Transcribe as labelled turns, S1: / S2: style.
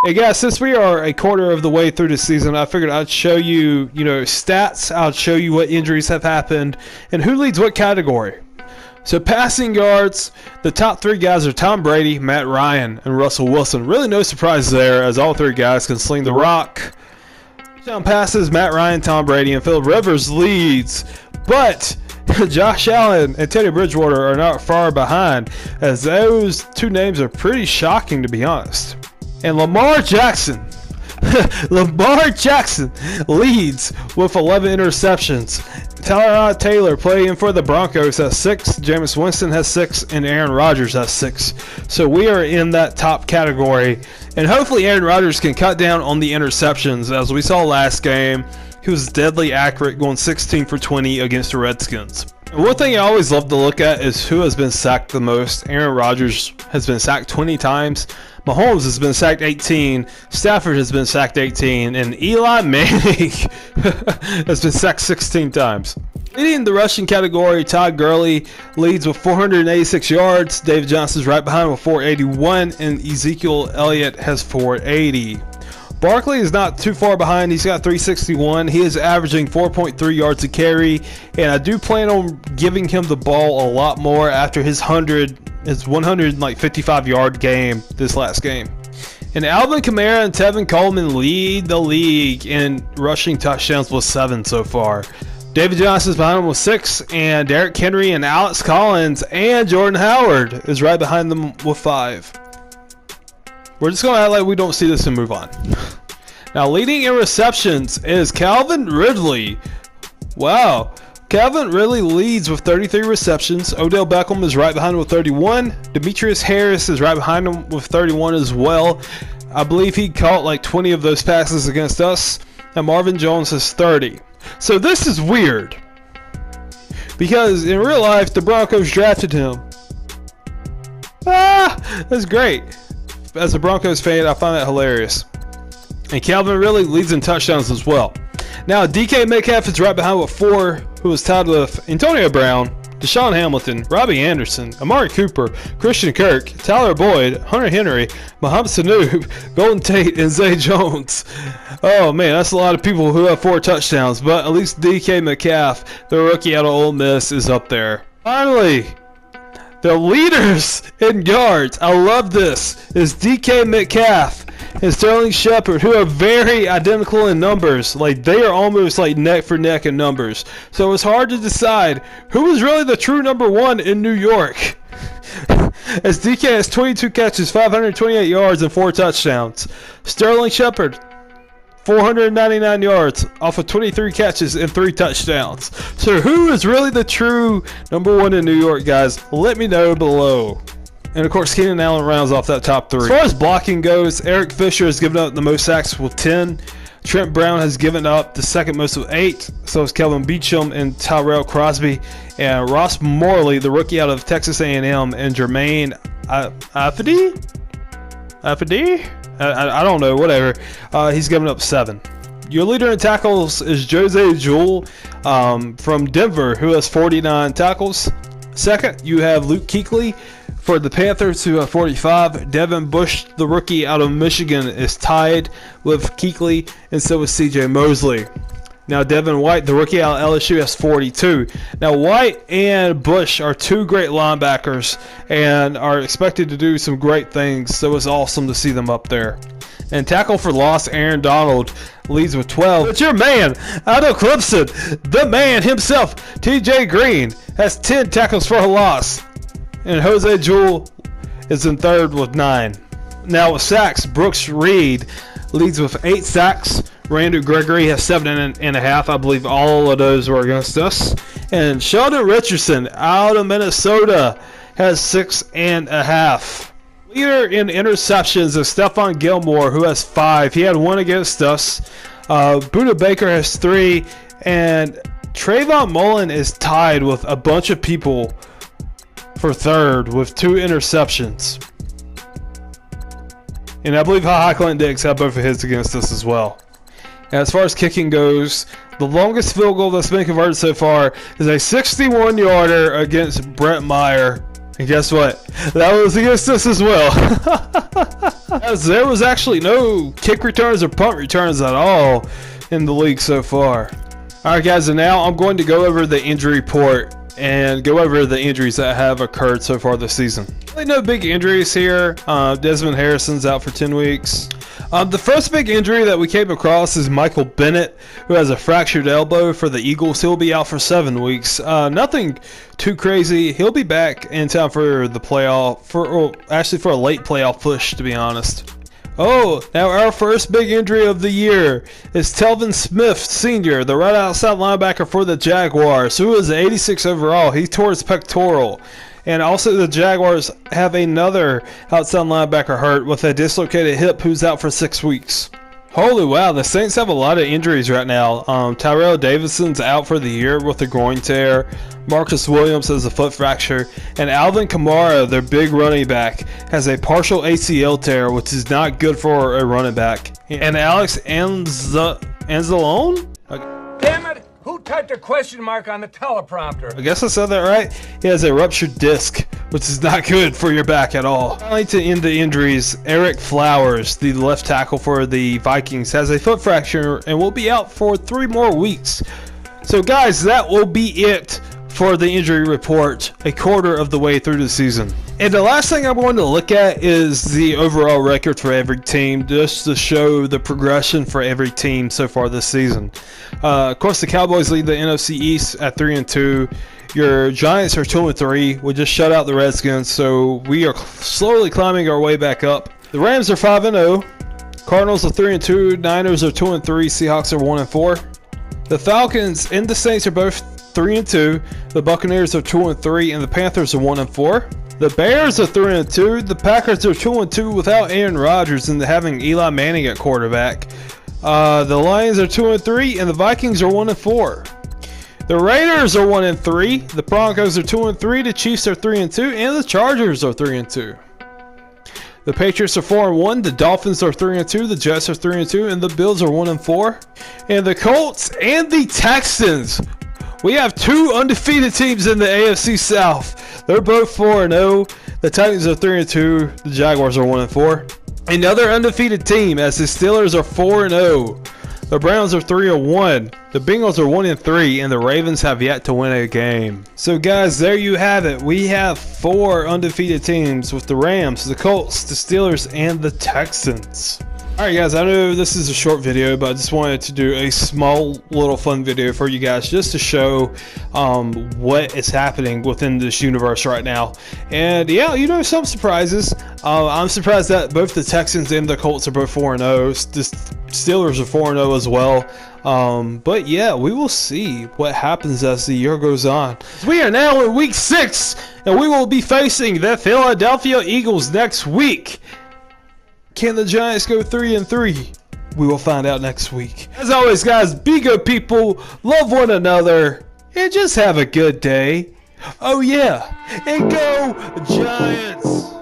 S1: Hey guys, since we are a quarter of the way through the season, I figured I'd show you, stats. I'll show you what injuries have happened and who leads what category. So passing yards, the top three guys are Tom Brady, Matt Ryan, and Russell Wilson. Really no surprise there, as all three guys can sling the rock. Touchdown passes, Matt Ryan, Tom Brady, and Philip Rivers leads. But Josh Allen and Teddy Bridgewater are not far behind, as those two names are pretty shocking, to be honest. And Lamar Jackson leads with 11 interceptions. Tyler Taylor playing for the Broncos has 6, Jameis Winston has 6, and Aaron Rodgers has 6. So we are in that top category. And hopefully Aaron Rodgers can cut down on the interceptions. As we saw last game, he was deadly accurate, going 16 for 20 against the Redskins. And one thing I always love to look at is who has been sacked the most. Aaron Rodgers has been sacked 20 times. Mahomes has been sacked 18, Stafford has been sacked 18, and Eli Manning has been sacked 16 times. Leading the rushing category, Todd Gurley leads with 486 yards, David Johnson's right behind with 481, and Ezekiel Elliott has 480. Barkley is not too far behind. He's got 361. He is averaging 4.3 yards a carry, and I do plan on giving him the ball a lot more after his 155-yard game this last game. And Alvin Kamara and Tevin Coleman lead the league in rushing touchdowns with 7 so far. David Johnson's behind him with 6, and Derrick Henry and Alex Collins and Jordan Howard is right behind them with 5. We're just going to act like we don't see this and move on. Now, leading in receptions is Calvin Ridley. Wow. Calvin Ridley leads with 33 receptions. Odell Beckham is right behind him with 31. Demetrius Harris is right behind him with 31 as well. I believe he caught like 20 of those passes against us. And Marvin Jones has 30. So this is weird, because in real life, the Broncos drafted him. That's great. As a Broncos fan, I find that hilarious. And Calvin Ridley leads in touchdowns as well. Now, DK Metcalf is right behind with 4, who is tied with Antonio Brown, Deshaun Hamilton, Robbie Anderson, Amari Cooper, Christian Kirk, Tyler Boyd, Hunter Henry, Mohamed Sanu, Golden Tate, and Zay Jones. Oh man, that's a lot of people who have 4 touchdowns, but at least DK Metcalf, the rookie out of Ole Miss, is up there. Finally, the leaders in yards, I love this, is DK Metcalf and Sterling Shepard, who are very identical in numbers. Like, they are almost like neck for neck in numbers. So it's hard to decide who is really the true number 1 in New York. As DK has 22 catches, 528 yards, and 4 touchdowns. Sterling Shepard, 499 yards off of 23 catches and 3 touchdowns. So who is really the true number 1 in New York, guys? Let me know below. And of course, Keenan Allen rounds off that top 3. As far as blocking goes, Eric Fisher has given up the most sacks with 10. Trent Brown has given up the second most with 8. So has Kelvin Beachum and Tyrell Crosby. And Ross Morley, the rookie out of Texas A&M, and Jermaine Afidi? I don't know, whatever. He's given up 7. Your leader in tackles is Jose Jewell from Denver, who has 49 tackles. Second, you have Luke Kuechly for the Panthers, who have 45. Devin Bush, the rookie out of Michigan, is tied with Kuechly, and so is CJ Mosley. Now, Devin White, the rookie out of LSU, has 42. Now, White and Bush are 2 great linebackers and are expected to do some great things, so it's awesome to see them up there. And tackle for loss, Aaron Donald leads with 12. But your man out of Clemson, the man himself, TJ Green, has 10 tackles for a loss. And Jose Jewell is in 3rd with 9. Now with sacks, Brooks Reed leads with 8 sacks. Randy Gregory has 7.5. I believe all of those were against us. And Sheldon Richardson out of Minnesota has 6.5. Leader in interceptions is Stephon Gilmore, who has 5. He had 1 against us. Buda Baker has 3. And Trayvon Mullen is tied with a bunch of people for 3rd with 2 interceptions. And I believe Ha Clint Diggs had both of his against us as well. And as far as kicking goes, the longest field goal that's been converted so far is a 61-yarder against Brett Meyer And guess what? That was against us as well. As there was actually no kick returns or punt returns at all in the league so far. Alright guys, and now I'm going to go over the injury report and go over the injuries that have occurred so far this season. Really no big injuries here. Desmond Harrison's out for 10 weeks. The first big injury that we came across is Michael Bennett, who has a fractured elbow for the Eagles. He'll be out for 7 weeks. Nothing too crazy. He'll be back in time for the playoff, for a late playoff push, to be honest. Oh, now our first big injury of the year is Telvin Smith Sr., the right outside linebacker for the Jaguars, who is 86 overall. He tore his pectoral. And also the Jaguars have another outside linebacker hurt with a dislocated hip who's out for 6 weeks. Holy wow, the Saints have a lot of injuries right now. Tyrell Davidson's out for the year with a groin tear. Marcus Williams has a foot fracture. And Alvin Kamara, their big running back, has a partial ACL tear, which is not good for a running back. And Alex Anzalone?
S2: Damn it! Who typed a question mark on the teleprompter?
S1: I guess I said that right. He has a ruptured disc, which is not good for your back at all. Finally, to end the injuries, Eric Flowers, the left tackle for the Vikings, has a foot fracture and will be out for 3 more weeks. So guys, that will be it for the injury report, a quarter of the way through the season. And the last thing I'm going to look at is the overall record for every team, just to show the progression for every team so far this season. Of course, the Cowboys lead the NFC East at 3-2. Your Giants are 2-3. We just shut out the Redskins, so we are slowly climbing our way back up. The Rams are 5-0. Cardinals are 3-2. Niners are 2-3. Seahawks are 1-4. The Falcons and the Saints are both 3-2. The Buccaneers are 2-3, and the Panthers are 1-4. The Bears are 3-2. The Packers are 2-2 without Aaron Rodgers and having Eli Manning at quarterback. The Lions are 2-3, and the Vikings are 1-4. The Raiders are 1-3. The Broncos are 2-3. The Chiefs are 3-2, and the Chargers are 3-2. The Patriots are 4-1. The Dolphins are 3-2. The Jets are 3-2, and the Bills are 1-4. And the Colts and the Texans. We have 2 undefeated teams in the AFC South. They're both 4-0. The Titans are 3-2. The Jaguars are 1-4. Another undefeated team, as the Steelers are 4-0. The Browns are 3-1. The Bengals are 1-3, and the Ravens have yet to win a game. So guys, there you have it. We have 4 undefeated teams with the Rams, the Colts, the Steelers, and the Texans. Alright guys, I know this is a short video, but I just wanted to do a small little fun video for you guys just to show what is happening within this universe right now. And yeah, you know, some surprises. I'm surprised that both the Texans and the Colts are both 4-0. The Steelers are 4-0 as well. But yeah, we will see what happens as the year goes on. We are now in week 6, and we will be facing the Philadelphia Eagles next week. Can the Giants go 3-3? We will find out next week. As always, guys, be good people, love one another, and just have a good day. Oh yeah, and go Giants!